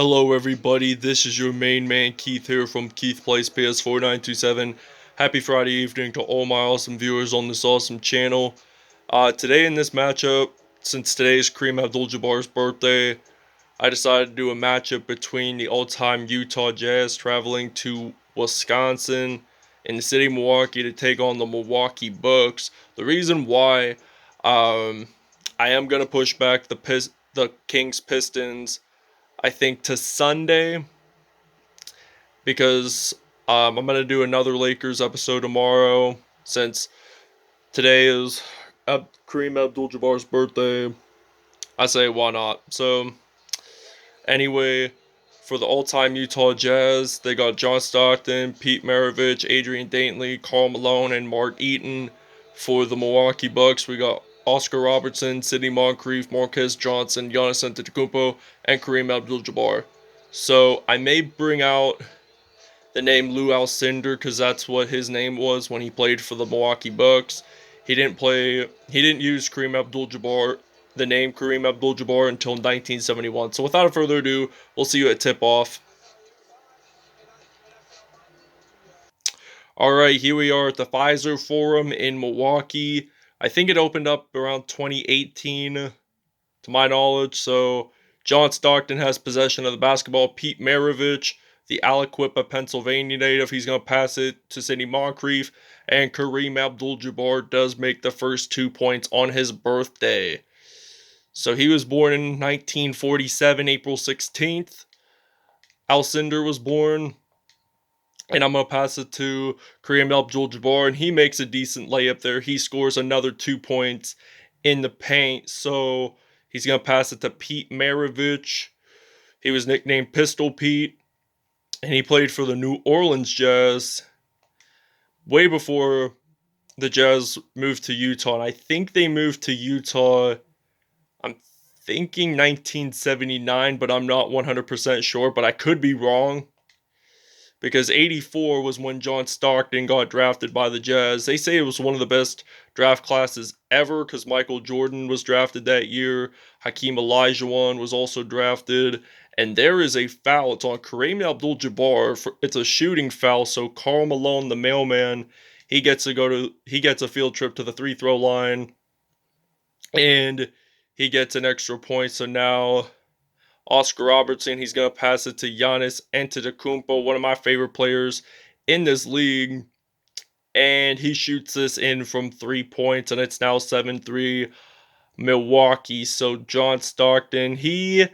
Hello everybody, this is your main man Keith here from Keith Plays PS4927. Happy Friday evening to all my awesome viewers on this awesome channel. Today in this matchup, since today is Kareem Abdul-Jabbar's birthday, I decided to do a matchup between the all-time Utah Jazz traveling to Wisconsin in the city of Milwaukee to take on the Milwaukee Bucks. The reason why I am going to push back the Kings Pistons, I think, to Sunday, because I'm going to do another Lakers episode tomorrow, since today is Kareem Abdul-Jabbar's birthday. I say, why not? So, anyway, for the all-time Utah Jazz, they got John Stockton, Pete Maravich, Adrian Dantley, Karl Malone, and Mark Eaton. For the Milwaukee Bucks, we got Oscar Robertson, Sidney Moncrief, Marquez Johnson, Giannis Antetokounmpo, and Kareem Abdul-Jabbar. So, I may bring out the name Lew Alcindor because that's what his name was when he played for the Milwaukee Bucks. He didn't use Kareem Abdul-Jabbar, the name Kareem Abdul-Jabbar, until 1971. So without further ado, we'll see you at tip-off. Alright, here we are at the Pfizer Forum in Milwaukee. I think it opened up around 2018, to my knowledge. So John Stockton has possession of the basketball. Pete Maravich, the Aliquippa, Pennsylvania native, he's going to pass it to Sidney Moncrief. And Kareem Abdul-Jabbar does make the first 2 points on his birthday. So he was born in 1947, April 16th. Alcindor was born. And I'm going to pass it to Kareem Abdul-Jabbar, and he makes a decent layup there. He scores another 2 points in the paint. So he's going to pass it to Pete Maravich. He was nicknamed Pistol Pete, and he played for the New Orleans Jazz way before the Jazz moved to Utah. And I think they moved to Utah, I'm thinking 1979, but I'm not 100% sure. But I could be wrong, because 84 was when John Stockton got drafted by the Jazz. They say it was one of the best draft classes ever because Michael Jordan was drafted that year. Hakeem Olajuwon was also drafted. And there is a foul. It's on Kareem Abdul-Jabbar. It's a shooting foul, so Karl Malone, the mailman, he gets a field trip to the free-throw line, and he gets an extra point. So now Oscar Robertson, he's going to pass it to Giannis Antetokounmpo, one of my favorite players in this league. And he shoots this in from 3 points, and it's now 7-3 Milwaukee. So John Stockton, he's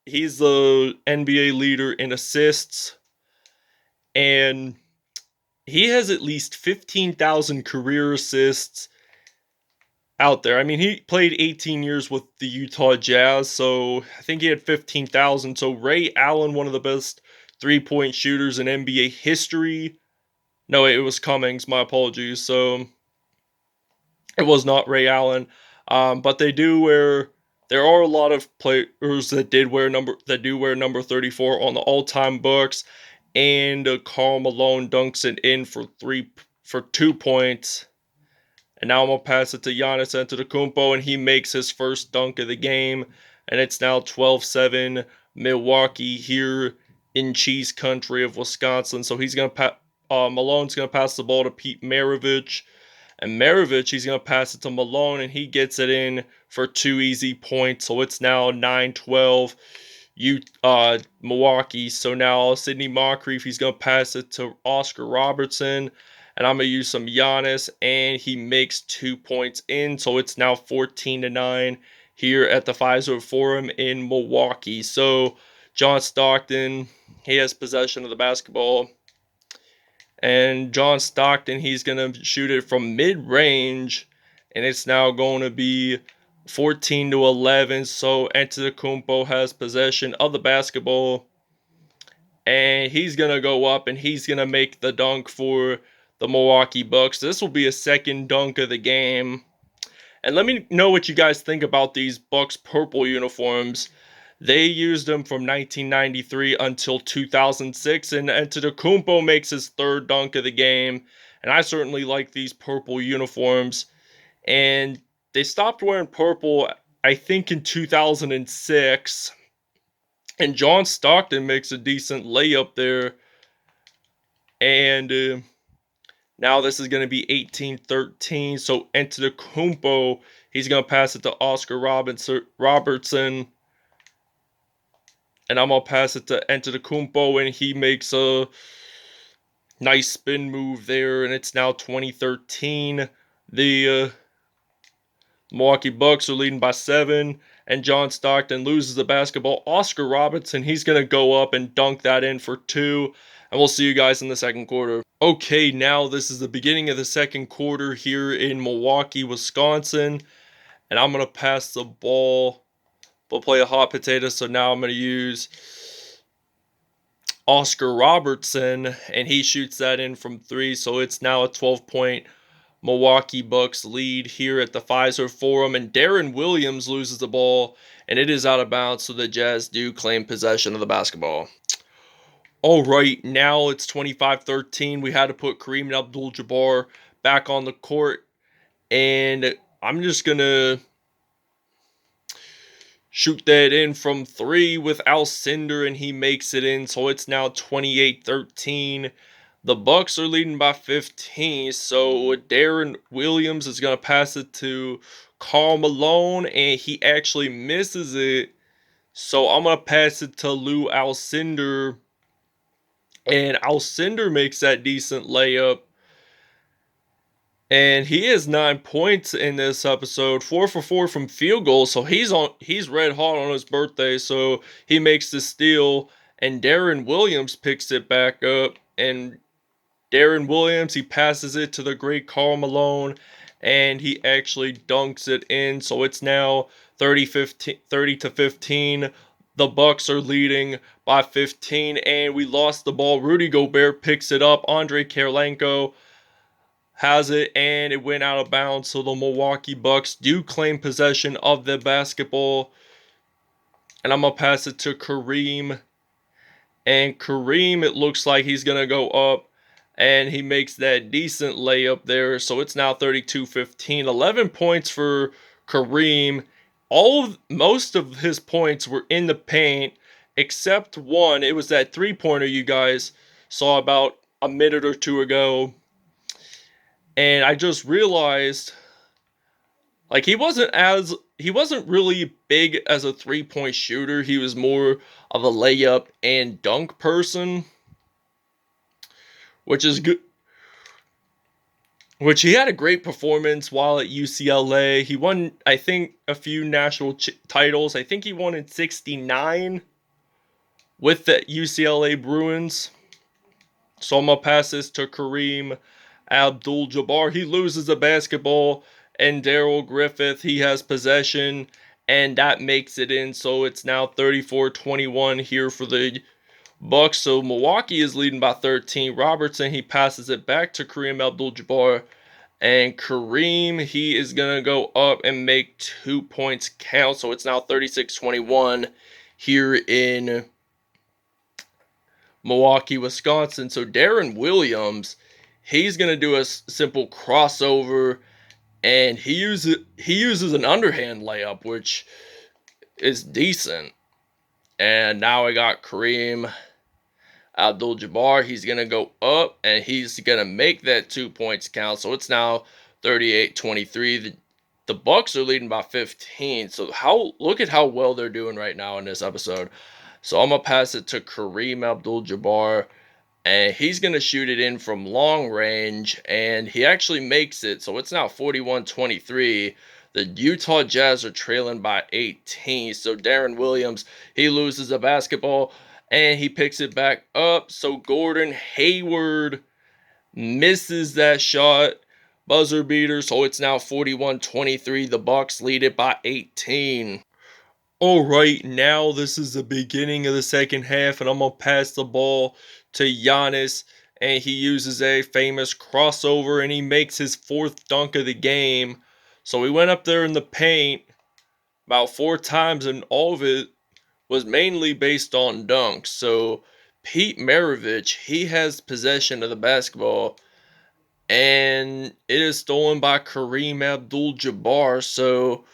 the NBA leader in assists, and he has at least 15,000 career assists out there. I mean, he played 18 years with the Utah Jazz, so I think he had 15,000. So Ray Allen, one of the best three-point shooters in NBA history. No, it was Cummings. My apologies. So it was not Ray Allen. But they do wear. There are a lot of players that do wear number 34 on the all-time Bucks, and Karl Malone dunks it in for 2 points. And now I'm going to pass it to Giannis Antetokounmpo, and he makes his first dunk of the game. And it's now 12-7 Milwaukee here in Cheese Country of Wisconsin. So he's going to Malone's going to pass the ball to Pete Maravich. And Maravich, he's going to pass it to Malone, and he gets it in for 2 easy points. So it's now 9-12 Milwaukee. So now Sidney Moncrief, he's going to pass it to Oscar Robertson. And I'm going to use some Giannis, and he makes 2 points in. So it's now 14-9 here at the Pfizer Forum in Milwaukee. So John Stockton, he has possession of the basketball. And John Stockton, he's going to shoot it from mid-range. And it's now going to be 14-11. So Antetokounmpo has possession of the basketball. And he's going to go up, and he's going to make the dunk for the Milwaukee Bucks. This will be a second dunk of the game. And let me know what you guys think about these Bucks purple uniforms. They used them from 1993 until 2006, and Antetokounmpo makes his third dunk of the game. And I certainly like these purple uniforms. And they stopped wearing purple, I think, in 2006. And John Stockton makes a decent layup there. And now this is going to be 18-13. So Antetokounmpo, he's going to pass it to Oscar Robertson. And I'm going to pass it to Antetokounmpo, and he makes a nice spin move there. And it's now 2013. The Milwaukee Bucks are leading by 7, and John Stockton loses the basketball. Oscar Robertson, he's going to go up and dunk that in for 2, and we'll see you guys in the second quarter. Okay, now this is the beginning of the second quarter here in Milwaukee, Wisconsin, and I'm going to pass the ball. We'll play a hot potato, so now I'm going to use Oscar Robertson, and he shoots that in from 3, so it's now a 12-point Milwaukee Bucks lead here at the Pfizer Forum, and Darren Williams loses the ball, and it is out of bounds, so the Jazz do claim possession of the basketball. All right, now it's 25-13. We had to put Kareem Abdul-Jabbar back on the court, and I'm just going to shoot that in from 3 with Alcindor, and he makes it in, so it's now 28-13. The Bucks are leading by 15, so Darren Williams is going to pass it to Karl Malone, and he actually misses it. So I'm going to pass it to Lew Alcindor, and Alcindor makes that decent layup. And he has 9 points in this episode, 4 for 4 from field goals, so he's red hot on his birthday, so he makes the steal, and Darren Williams picks it back up, and Darren Williams, he passes it to the great Karl Malone, and he actually dunks it in. So it's now 30-15. The Bucks are leading by 15, and we lost the ball. Rudy Gobert picks it up. Andre Kirilenko has it, and it went out of bounds. So the Milwaukee Bucks do claim possession of the basketball. And I'm going to pass it to Kareem. And Kareem, it looks like he's going to go up. And he makes that decent layup there. So it's now 32-15. 11 points for Kareem. Most of his points were in the paint, except one. It was that three-pointer you guys saw about a minute or two ago. And I just realized, like, he wasn't really big as a three-point shooter. He was more of a layup and dunk person, which is good. Which he had a great performance while at UCLA. He won, I think, a few national titles. I think he won in '69 with the UCLA Bruins. So I'm going to pass this to Kareem Abdul-Jabbar. He loses the basketball, and Daryl Griffith, he has possession, and that makes it in. So it's now 34-21 here for the Bucks. So Milwaukee is leading by 13. Robertson, he passes it back to Kareem Abdul-Jabbar. And Kareem, he is going to go up and make 2 points count. So it's now 36-21 here in Milwaukee, Wisconsin. So Darren Williams, he's going to do a simple crossover. And he uses an underhand layup, which is decent. And now I got Kareem Abdul-Jabbar. He's going to go up, and he's going to make that 2 points count. So it's now 38-23. The Bucks are leading by 15. So look at how well they're doing right now in this episode. So I'm going to pass it to Kareem Abdul-Jabbar, and he's going to shoot it in from long range, and he actually makes it. So it's now 41-23. The Utah Jazz are trailing by 18. So Darren Williams, he loses the basketball, and he picks it back up. So Gordon Hayward misses that shot. Buzzer beater. So it's now 41-23. The Bucks lead it by 18. Alright, now this is the beginning of the second half, and I'm going to pass the ball to Giannis, and he uses a famous crossover, and he makes his 4th dunk of the game. So he went up there in the paint about 4 times, and all of it was mainly based on dunks. So Pete Maravich, he has possession of the basketball, and it is stolen by Kareem Abdul-Jabbar. So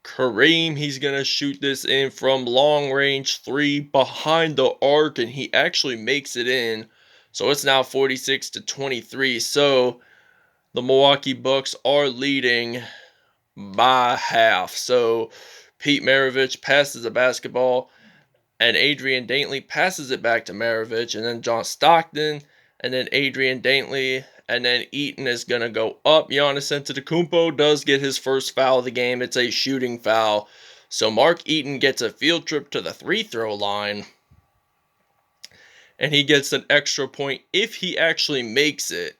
Kareem, he's going to shoot this in from long range 3 behind the arc, and he actually makes it in. So it's now 46-23. So the Milwaukee Bucks are leading by half. So Pete Maravich passes the basketball, and Adrian Dantley passes it back to Maravich, and then John Stockton, and then Adrian Dantley, and then Eaton is going to go up. Giannis Antetokounmpo does get his first foul of the game. It's a shooting foul. So Mark Eaton gets a field trip to the free-throw line, and he gets an extra point if he actually makes it.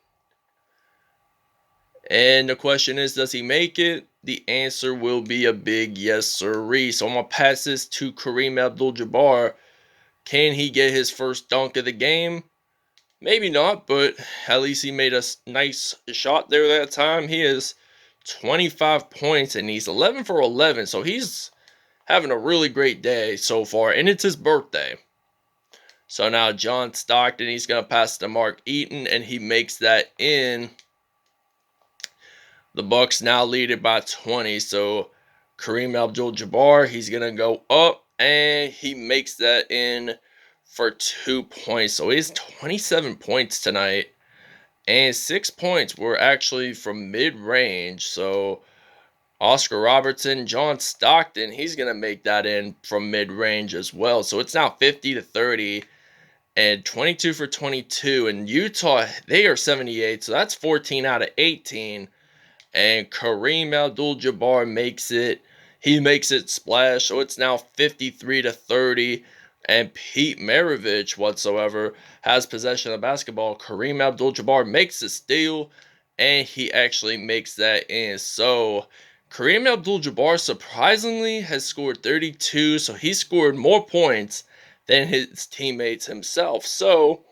And the question is, does he make it? The answer will be a big yes sirree. So I'm going to pass this to Kareem Abdul-Jabbar. Can he get his first dunk of the game? Maybe not, but at least he made a nice shot there that time. He has 25 points, and he's 11 for 11. So he's having a really great day so far, and it's his birthday. So now John Stockton, he's going to pass to Mark Eaton, and he makes that in. The Bucks now lead it by 20. So Kareem Abdul-Jabbar, he's going to go up, and he makes that in for 2 points. So he's 27 points tonight. And 6 points were actually from mid-range. So Oscar Robertson, John Stockton, he's going to make that in from mid-range as well. So it's now 50-30 and 22 for 22. And Utah, they are 78. So that's 14 out of 18. And Kareem Abdul-Jabbar makes it. He makes it splash. So it's now 53-30. And Pete Maravich whatsoever has possession of the basketball. Kareem Abdul-Jabbar makes a steal, and he actually makes that in. So Kareem Abdul-Jabbar surprisingly has scored 32, so he scored more points than his teammates himself. So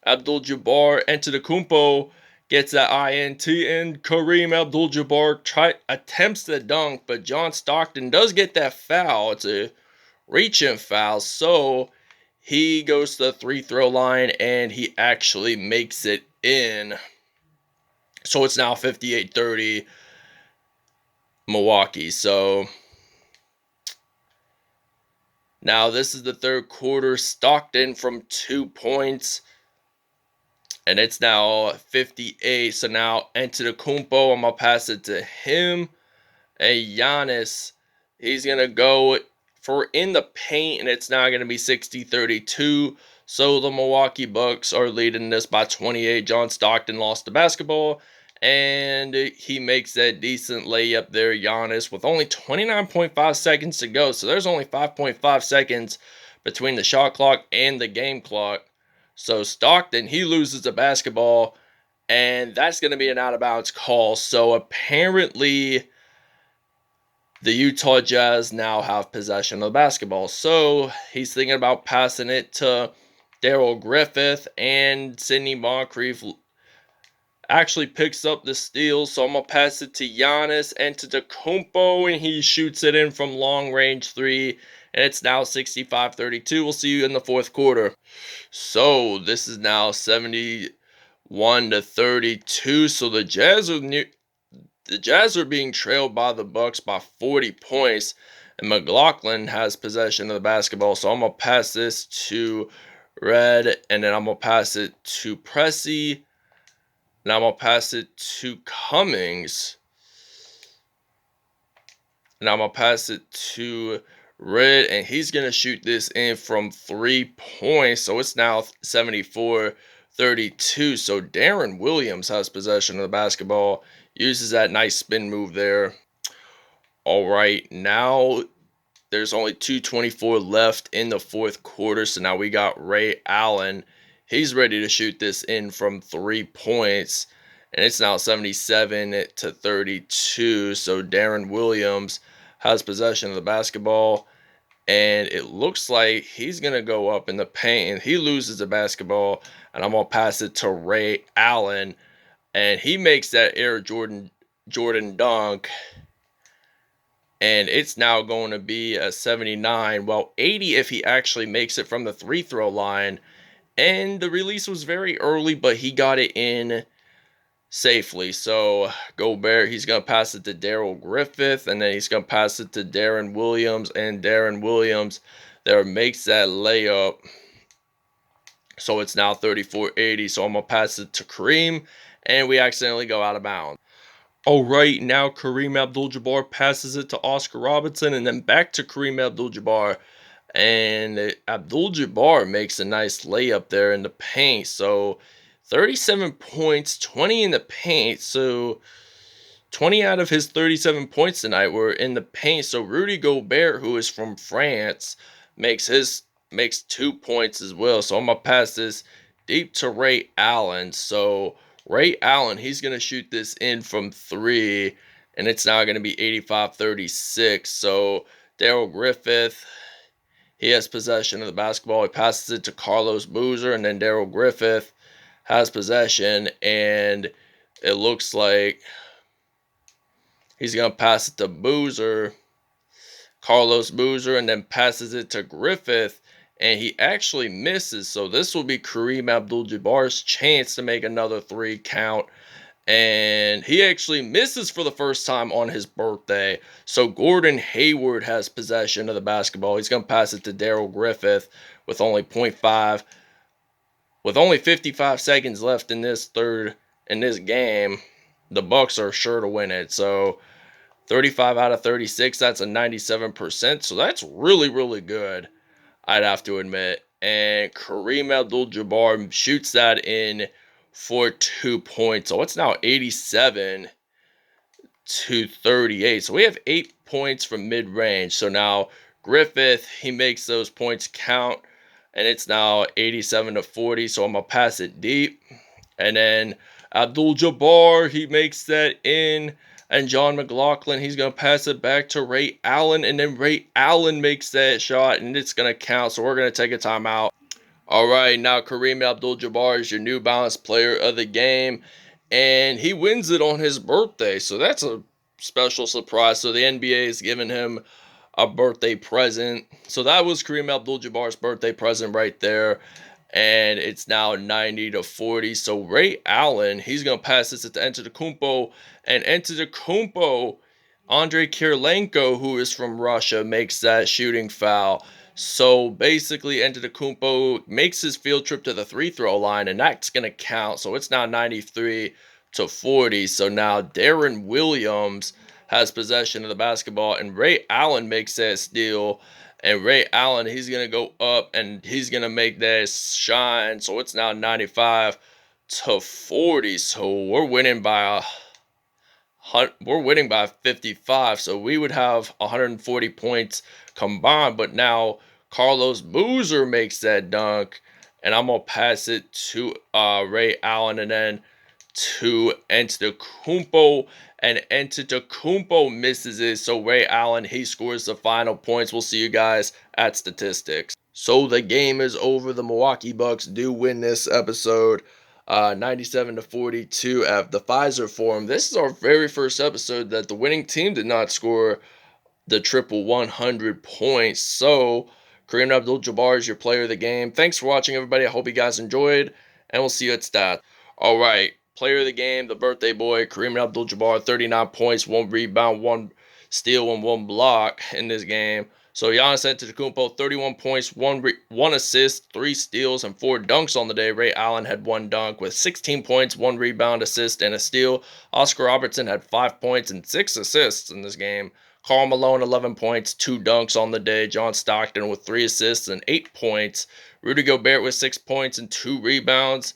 Abdul-Jabbar Antetokounmpo gets that INT, and Kareem Abdul-Jabbar attempts the dunk, but John Stockton does get that foul. It's a reach-in foul, so he goes to the free-throw line, and he actually makes it in. So it's now 58-30 Milwaukee. So now this is the third quarter. Stockton from 2 points, and it's now 58. So now Antetokounmpo, I'm going to pass it to him. And Giannis, he's going to go for in the paint, and it's now going to be 60-32. So the Milwaukee Bucks are leading this by 28. John Stockton lost the basketball, and he makes that decent layup there, Giannis, with only 29.5 seconds to go. So there's only 5.5 seconds between the shot clock and the game clock. So Stockton, he loses the basketball, and that's going to be an out-of-bounds call. So apparently the Utah Jazz now have possession of the basketball. So he's thinking about passing it to Darrell Griffith, and Sidney Moncrief actually picks up the steal. So I'm going to pass it to Giannis Antetokounmpo, and he shoots it in from long range 3. And it's now 65-32. We'll see you in the fourth quarter. So this is now 71-32. So the Jazz are being trailed by the Bucks by 40 points, and McLaughlin has possession of the basketball. So I'm going to pass this to Red, and then I'm going to pass it to Pressey, and I'm going to pass it to Cummings, and I'm going to pass it to Red, and he's going to shoot this in from 3 points. So it's now 74-32. So Darren Williams has possession of the basketball. Uses that nice spin move there. All right, now there's only 2:24 left in the fourth quarter. So now we got Ray Allen. He's ready to shoot this in from 3 points. And it's now 77-32. So Darren Williams has possession of the basketball. And it looks like he's going to go up in the paint. And he loses the basketball. And I'm going to pass it to Ray Allen. And he makes that Air Jordan dunk. And it's now going to be a 79. Well, 80 if he actually makes it from the free throw line. And the release was very early, but he got it in safely. So Gobert, he's going to pass it to Daryl Griffith, and then he's going to pass it to Darren Williams, and Darren Williams there makes that layup. So it's now 34-80. So I'm going to pass it to Kareem, and we accidentally go out of bounds. All right, now Kareem Abdul-Jabbar passes it to Oscar Robertson, and then back to Kareem Abdul-Jabbar. And Abdul-Jabbar makes a nice layup there in the paint. So 37 points, 20 in the paint. So 20 out of his 37 points tonight were in the paint. So Rudy Gobert, who is from France, makes 2 points as well. So I'm going to pass this deep to Ray Allen. So Ray Allen, he's going to shoot this in from 3, and it's now going to be 85-36. So Daryl Griffith, he has possession of the basketball. He passes it to Carlos Boozer, and then Daryl Griffith has possession, and it looks like he's going to pass it to Boozer, Carlos Boozer, and then passes it to Griffith, and he actually misses. So this will be Kareem Abdul-Jabbar's chance to make another 3 count. And he actually misses for the first time on his birthday. So Gordon Hayward has possession of the basketball. He's going to pass it to Daryl Griffith with only 0.5. With only 55 seconds left in this game, the Bucks are sure to win it. So 35 out of 36, that's a 97%. So that's really, really good, I'd have to admit. And Kareem Abdul-Jabbar shoots that in for 2 points. So it's now 87-38. So we have 8 points from mid-range. So now Griffith, he makes those points count, and it's now 87-40. So I'm going to pass it deep. And then Abdul-Jabbar, he makes that in. And John McLaughlin, he's going to pass it back to Ray Allen. And then Ray Allen makes that shot, and it's going to count. So we're going to take a timeout. All right, now Kareem Abdul-Jabbar is your New Balance player of the game, and he wins it on his birthday. So that's a special surprise. So the NBA is giving him a birthday present. So that was Kareem Abdul-Jabbar's birthday present right there, and it's now 90-40. So Ray Allen, he's going to pass this to Antetokounmpo, and Antetokounmpo, Andrei Kirilenko, who is from Russia, makes that shooting foul. So basically, Antetokounmpo makes his field trip to the free-throw line, and that's going to count. So it's now 93-40. So now Darren Williams has possession of the basketball, and Ray Allen makes that steal. And Ray Allen, he's going to go up, and he's going to make that shine. So it's now 95-40. So we're winning by 55. So we would have 140 points combined, but now Carlos Boozer makes that dunk, and I'm going to pass it to Ray Allen, and then to Antetokounmpo, and Antetokounmpo misses it. So Ray Allen, he scores the final points. We'll see you guys at statistics. So the game is over. The Milwaukee Bucks do win this episode, 97-42 at the Pfizer Forum. This is our very first episode that the winning team did not score the triple 100 points. So Kareem Abdul-Jabbar is your player of the game. Thanks for watching, everybody. I hope you guys enjoyed, and we'll see you at stats. All right, player of the game, the birthday boy, Kareem Abdul-Jabbar, 39 points, 1 rebound, 1 steal, and 1 block in this game. So Giannis Antetokounmpo, 31 points, 1 assist, 3 steals, and 4 dunks on the day. Ray Allen had 1 dunk with 16 points, 1 rebound, assist, and a steal. Oscar Robertson had 5 points and 6 assists in this game. Karl Malone, 11 points, 2 dunks on the day. John Stockton with 3 assists and 8 points. Rudy Gobert with 6 points and 2 rebounds.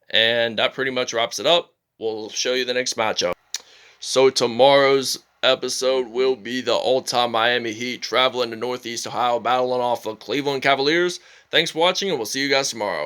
And that pretty much wraps it up. We'll show you the next matchup. So tomorrow's episode will be the all-time Miami Heat traveling to Northeast Ohio, battling off the Cleveland Cavaliers. Thanks for watching, and we'll see you guys tomorrow.